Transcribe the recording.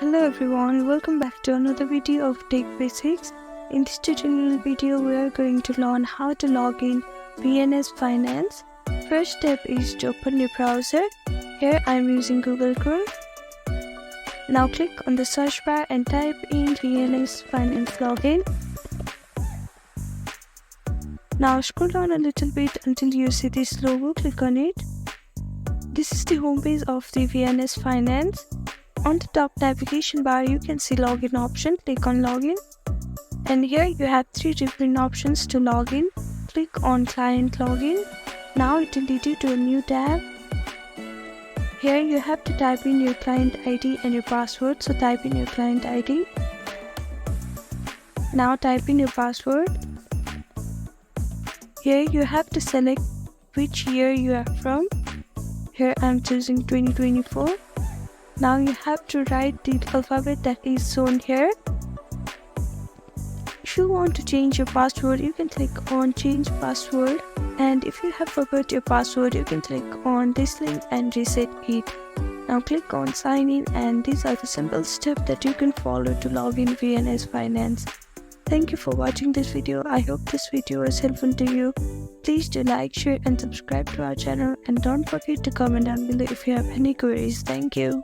Hello everyone, welcome back to another video of Tech Basics. In this tutorial video, we are going to learn how to log in VNS Finance. First step is to open your browser. Here I am using Google Chrome. Now click on the search bar and type in VNS Finance login. Now scroll down a little bit until you see this logo, click on it. This is the homepage of the VNS Finance. On the top navigation bar, you can see login option. Click on login. And here you have three different options to log in. Click on client login. Now it will lead you to a new tab. Here you have to type in your client ID and your password. So type in your client ID. Now type in your password. Here you have to select which year you are from. Here I am choosing 2024. Now you have to write the alphabet that is shown here. If you want to change your password, you can click on change password. And if you have forgot your password, you can click on this link and reset it. Now click on sign in, and these are the simple steps that you can follow to log in VNS Finance. Thank you for watching this video. I hope this video was helpful to you. Please do like, share and subscribe to our channel, and don't forget to comment down below if you have any queries. Thank you.